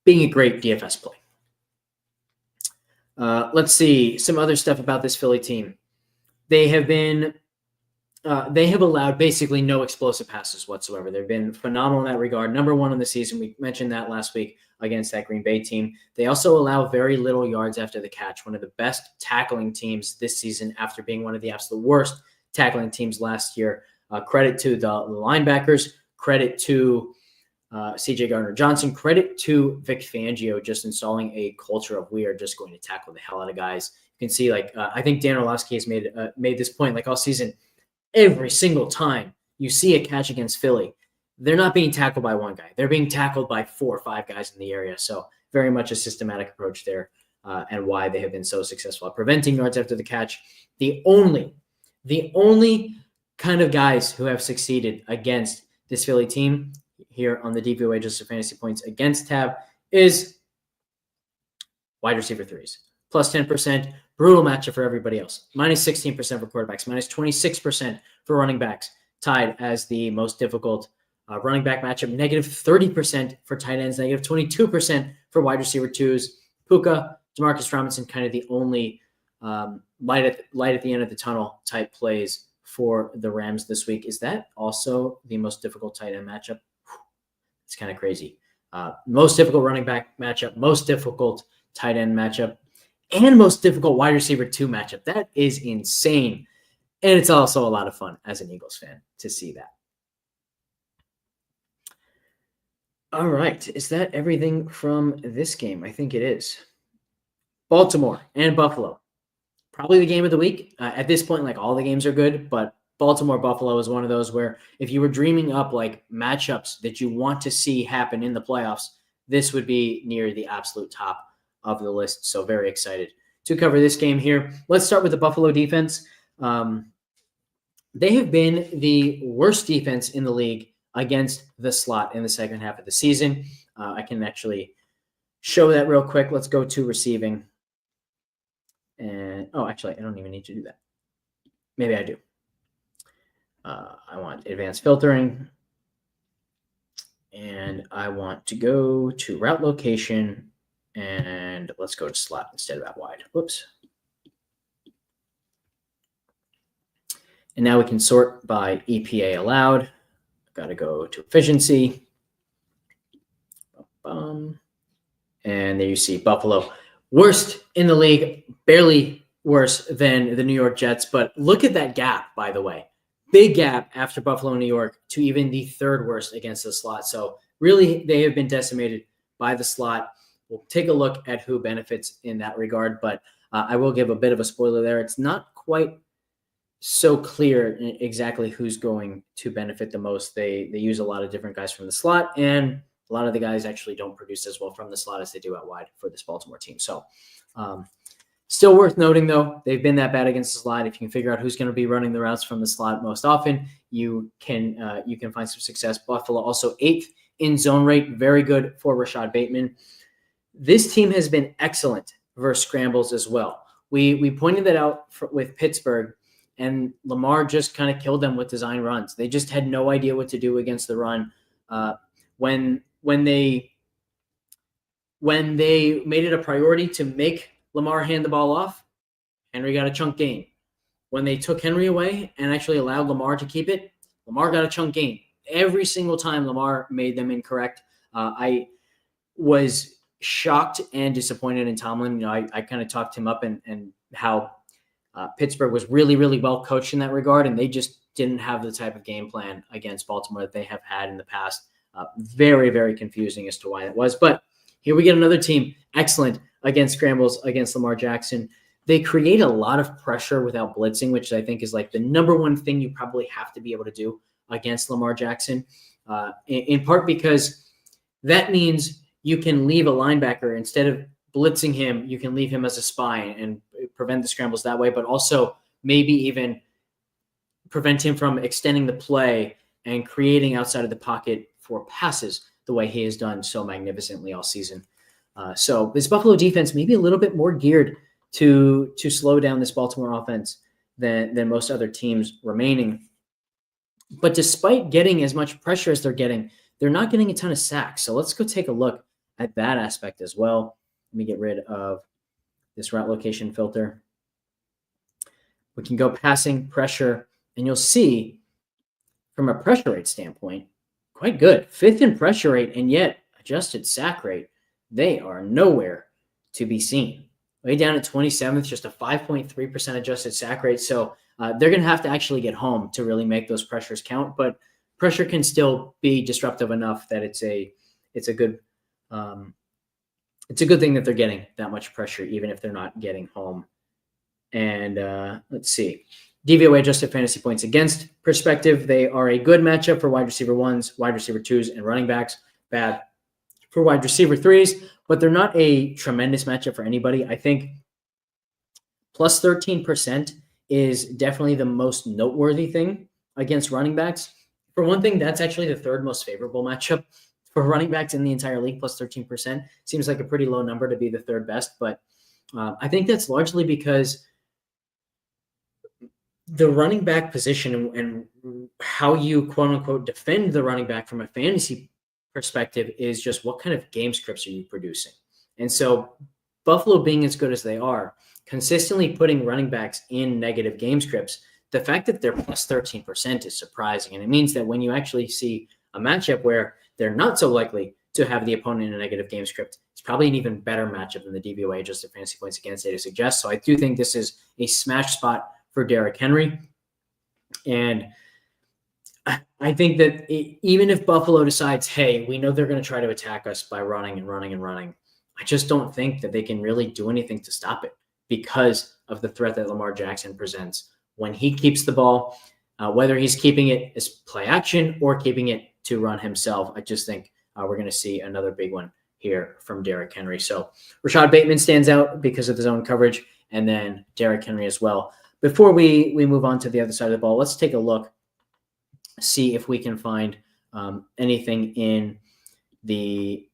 being a great DFS play. Let's see some other stuff about this Philly team. They have allowed basically no explosive passes whatsoever. They've been phenomenal in that regard. Number 1 in the season. We mentioned that last week against that Green Bay team. They also allow very little yards after the catch. One of the best tackling teams this season after being one of the absolute worst tackling teams last year. Credit to the linebackers. Credit to C.J. Gardner-Johnson. Credit to Vic Fangio just installing a culture of we are just going to tackle the hell out of guys. You can see, I think Dan Orlovsky has made this point all season. Every single time you see a catch against Philly, they're not being tackled by one guy. They're being tackled by 4 or 5 guys in the area. So very much a systematic approach there and why they have been so successful at preventing yards after the catch. The only kind of guys who have succeeded against this Philly team here on the DVOA Just for Fantasy Points Against tab is wide receiver 3s. Plus 10%, brutal matchup for everybody else. Minus 16% for quarterbacks, minus 26% for running backs, tied as the most difficult running back matchup. Negative 30% for tight ends, negative 22% for wide receiver 2s. Puka, Demarcus Robinson, kind of the only light at the end of the tunnel type plays for the Rams this week. Is that also the most difficult tight end matchup? It's kind of crazy. Most difficult running back matchup, most difficult tight end matchup, and most difficult wide receiver 2 matchup. That is insane. And it's also a lot of fun as an Eagles fan to see that. All right. Is that everything from this game? I think it is. Baltimore and Buffalo. Probably the game of the week. At this point, all the games are good, but Baltimore-Buffalo is one of those where if you were dreaming up matchups that you want to see happen in the playoffs, this would be near the absolute top of the list. So very excited to cover this game here. Let's start with the Buffalo defense. They have been the worst defense in the league against the slot in the second half of the season. I can actually show that real quick. Let's go to receiving. And actually, I don't even need to do that. Maybe I do. I want advanced filtering. And I want to go to route location. And let's go to slot instead of out wide. Whoops. And now we can sort by EPA allowed. Got to go to efficiency. And there you see Buffalo. Worst in the league, barely worse than the New York Jets. But look at that gap, by the way. Big gap after Buffalo and New York to even the third worst against the slot. So really, they have been decimated by the slot. We'll take a look at who benefits in that regard. But I will give a bit of a spoiler there. It's not quite so clear exactly who's going to benefit the most. They use a lot of different guys from the slot, and a lot of the guys actually don't produce as well from the slot as they do out wide for this Baltimore team. So still worth noting, though, they've been that bad against the slot. If you can figure out who's going to be running the routes from the slot most often, you can find some success. Buffalo also 8th in zone rate, very good for Rashad Bateman. This team has been excellent versus scrambles as well. We pointed that out with Pittsburgh, and Lamar just kind of killed them with design runs. They just had no idea what to do against the run. When they made it a priority to make Lamar hand the ball off, Henry got a chunk gain. When they took Henry away and actually allowed Lamar to keep it, Lamar got a chunk gain. Every single time Lamar made them incorrect. I was shocked and disappointed in Tomlin. I kind of talked him up and how Pittsburgh was really, really well coached in that regard, and they just didn't have the type of game plan against Baltimore that they have had in the past. Very, very confusing as to why that was. But here we get another team excellent against scrambles against Lamar Jackson. They create a lot of pressure without blitzing, which I think is like the number one thing you probably have to be able to do against Lamar Jackson, in part because that means you can leave a linebacker instead of blitzing him. You can leave him as a spy and prevent the scrambles that way, but also maybe even prevent him from extending the play and creating outside of the pocket for passes the way he has done so magnificently all season. So this Buffalo defense may be a little bit more geared to slow down this Baltimore offense than most other teams remaining. But despite getting as much pressure as they're getting, they're not getting a ton of sacks. So let's go take a look at that aspect as well. Let me get rid of this route location filter. We can go passing, pressure, and you'll see from a pressure rate standpoint, quite good. 5th in pressure rate, and yet adjusted sack rate, they are nowhere to be seen. Way down at 27th, just a 5.3% adjusted sack rate. So they're going to have to actually get home to really make those pressures count. But pressure can still be disruptive enough that it's a good thing that they're getting that much pressure, even if they're not getting home. And let's see. DVOA adjusted fantasy points against perspective. They are a good matchup for wide receiver 1s, wide receiver 2s, and running backs. Bad for wide receiver 3s, but they're not a tremendous matchup for anybody. I think plus 13% is definitely the most noteworthy thing against running backs. For one thing, that's actually the 3rd most favorable matchup for running backs in the entire league. Plus 13% seems like a pretty low number to be the 3rd best, but I think that's largely because the running back position and how you quote unquote defend the running back from a fantasy perspective is just what kind of game scripts are you producing. And so Buffalo being as good as they are, consistently putting running backs in negative game scripts, the fact that they're plus 13% is surprising. And it means that when you actually see a matchup where they're not so likely to have the opponent in a negative game script, it's probably an even better matchup than the DVOA adjusted fantasy points against data suggests. So I do think this is a smash spot for Derrick Henry. And I think that even if Buffalo decides, hey, we know they're going to try to attack us by running and running and running, I just don't think that they can really do anything to stop it because of the threat that Lamar Jackson presents when he keeps the ball, whether he's keeping it as play action or keeping it to run himself. I just think we're going to see another big one here from Derrick Henry. So Rashad Bateman stands out because of his own coverage, and then Derrick Henry as well. Before we move on to the other side of the ball, let's take a look, see if we can find anything in the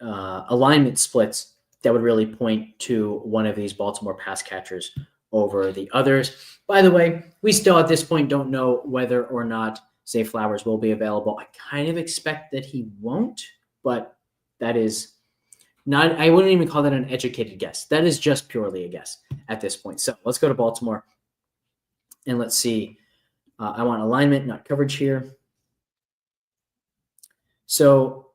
alignment splits that would really point to one of these Baltimore pass catchers over the others. By the way, we still at this point don't know whether or not Zay Flowers will be available. I kind of expect that he won't, but that is not, I wouldn't even call that an educated guess. That is just purely a guess at this point. So let's go to Baltimore and let's see. I want alignment, not coverage here. So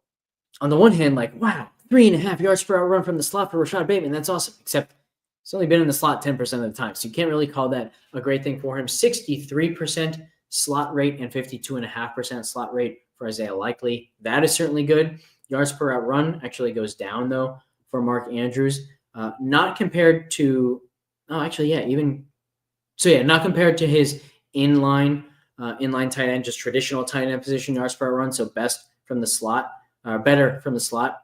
on the one hand, like, wow, 3.5 yards per hour run from the slot for Rashad Bateman. That's awesome. Except he's only been in the slot 10% of the time. So you can't really call that a great thing for him. 63% slot rate and 52.5% slot rate for Isaiah Likely. That is certainly good. Yards per route run actually goes down, though, for Mark Andrews. Not compared to, even So yeah, not compared to his inline tight end, just traditional tight end position yards per run. So best from the slot, better from the slot.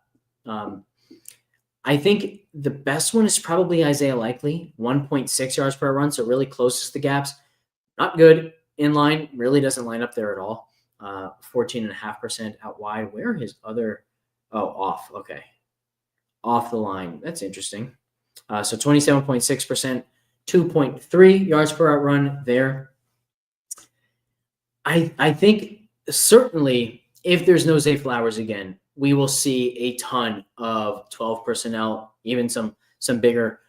I think the best one is probably Isaiah Likely, 1.6 yards per run. So really closest to gaps. Not good inline, really doesn't line up there at all. 14.5% out wide. Where are his other? Oh, off. Okay. Off the line. That's interesting. So 27.6%, 2.3 yards per out run there. I think certainly if there's no Zay Flowers again, we will see a ton of 12 personnel, even some bigger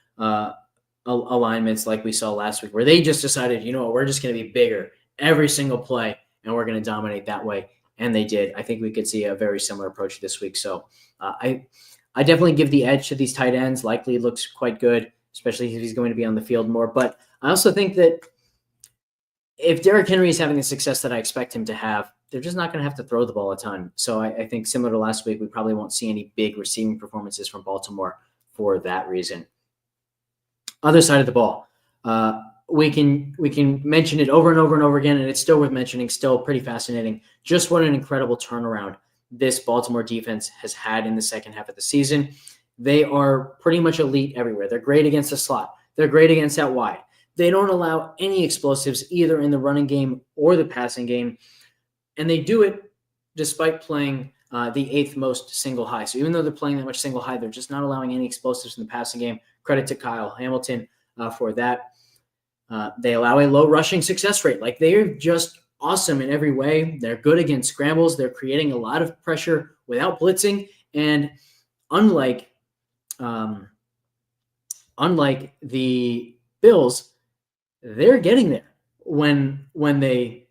alignments like we saw last week, where they just decided, you know what, we're just going to be bigger every single play, and we're going to dominate that way. And they did. I think we could see a very similar approach this week. So I definitely give the edge to these tight ends. Likely looks quite good, especially if he's going to be on the field more. But I also think that if Derrick Henry is having the success that I expect him to have, they're just not going to have to throw the ball a ton. So I think similar to last week, we probably won't see any big receiving performances from Baltimore for that reason. Other side of the ball, we can mention it over and over and over again, and it's still worth mentioning, still pretty fascinating. Just what an incredible turnaround this Baltimore defense has had in the second half of the season. They are pretty much elite everywhere. They're great against the slot. They're great against out wide. They don't allow any explosives either in the running game or the passing game. And they do it despite playing the eighth most single high. So even though they're playing that much single high, they're just not allowing any explosives in the passing game. Credit to Kyle Hamilton for that. They allow a low rushing success rate. Like, they're just awesome in every way. They're good against scrambles. They're creating a lot of pressure without blitzing. And unlike the Bills, they're getting there when they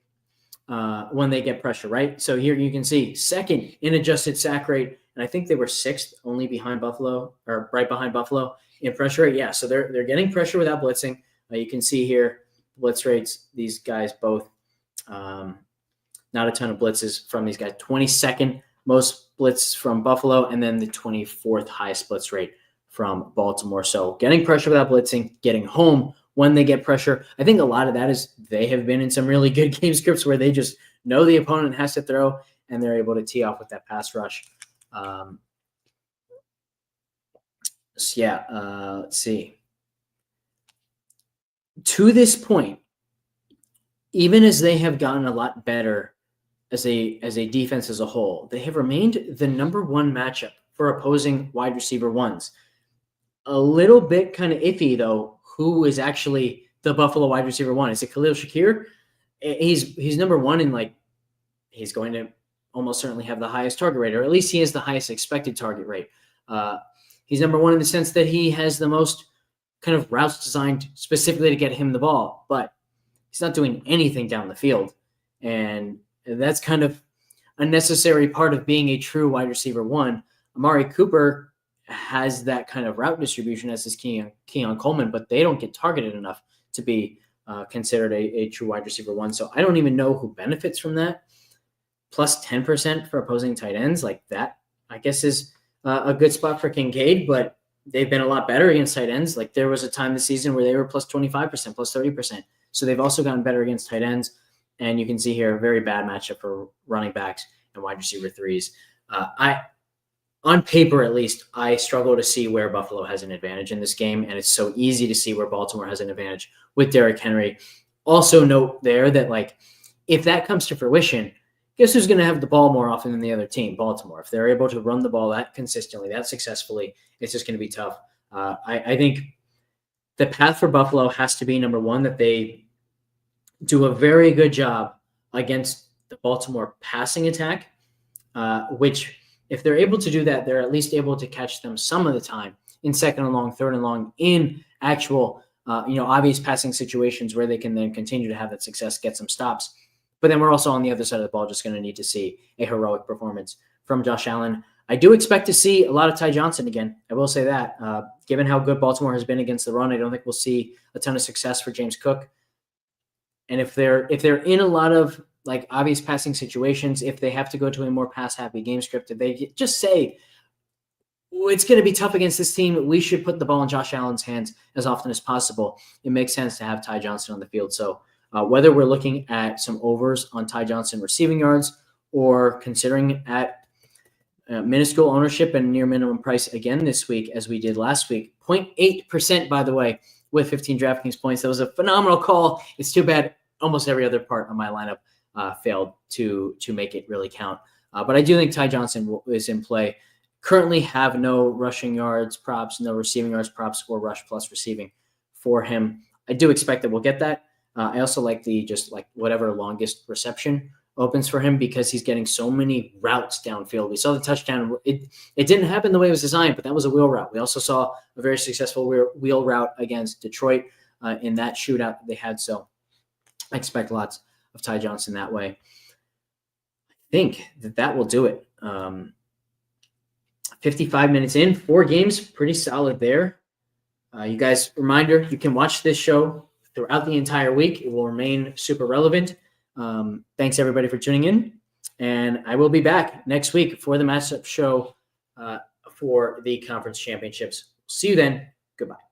get pressure, right? So here you can see second in adjusted sack rate, and I think they were sixth, only behind Buffalo, or right behind Buffalo in pressure rate. Yeah, so they're getting pressure without blitzing. You can see here blitz rates. These guys both not a ton of blitzes from these guys. 22nd most blitz from Buffalo, and then the 24th highest blitz rate from Baltimore. So getting pressure without blitzing, getting home when they get pressure. I think a lot of that is they have been in some really good game scripts where they just know the opponent has to throw, and they're able to tee off with that pass rush. Let's see. To this point, even as they have gotten a lot better as a defense as a whole, they have remained the number one matchup for opposing wide receiver ones. A little bit kind of iffy, though, who is actually the Buffalo wide receiver one. Is it Khalil Shakir? He's number one in, he's going to almost certainly have the highest target rate, or at least he has the highest expected target rate. He's number one in the sense that he has the most kind of routes designed specifically to get him the ball, but he's not doing anything down the field. And that's kind of a necessary part of being a true wide receiver one. Amari Cooper has that kind of route distribution as is Keon Coleman, but they don't get targeted enough to be considered a true wide receiver one. So I don't even know who benefits from that. Plus 10% for opposing tight ends, like that, I guess, is a good spot for Kincaid, but they've been a lot better against tight ends. Like, there was a time this season where they were plus 25%, plus 30%. So they've also gotten better against tight ends. And you can see here a very bad matchup for running backs and wide receiver threes. On paper, at least, I struggle to see where Buffalo has an advantage in this game, and it's so easy to see where Baltimore has an advantage with Derrick Henry. Also note there that, if that comes to fruition, guess who's going to have the ball more often than the other team? Baltimore. If they're able to run the ball that consistently, that successfully, it's just going to be tough. I think the path for Buffalo has to be, number one, that they do a very good job against the Baltimore passing attack, which, if they're able to do that, they're at least able to catch them some of the time in second and long, third and long, in actual, obvious passing situations where they can then continue to have that success, get some stops. But then we're also on the other side of the ball just going to need to see a heroic performance from Josh Allen. I do expect to see a lot of Ty Johnson again. I will say that. Given how good Baltimore has been against the run, I don't think we'll see a ton of success for James Cook. And if they're in a lot of obvious passing situations, if they have to go to a more pass-happy game script, if they just say, it's going to be tough against this team. We should put the ball in Josh Allen's hands as often as possible. It makes sense to have Ty Johnson on the field. So whether we're looking at some overs on Ty Johnson receiving yards or considering at minuscule ownership and near minimum price again this week, as we did last week, 0.8%, by the way, with 15 DraftKings points. That was a phenomenal call. It's too bad almost every other part of my lineup failed to make it really count. But I do think Ty Johnson is in play. Currently have no rushing yards props, no receiving yards props, or rush plus receiving for him. I do expect that we'll get that. I also like whatever longest reception opens for him because he's getting so many routes downfield. We saw the touchdown. It didn't happen the way it was designed, but that was a wheel route. We also saw a very successful wheel route against Detroit in that shootout that they had. So I expect lots of Ty Johnson that way. I think that will do it. 55 minutes in, 4 games, pretty solid there. You guys, reminder, you can watch this show throughout the entire week. It will remain super relevant. Thanks, everybody, for tuning in. And I will be back next week for the matchup show for the conference championships. See you then. Goodbye.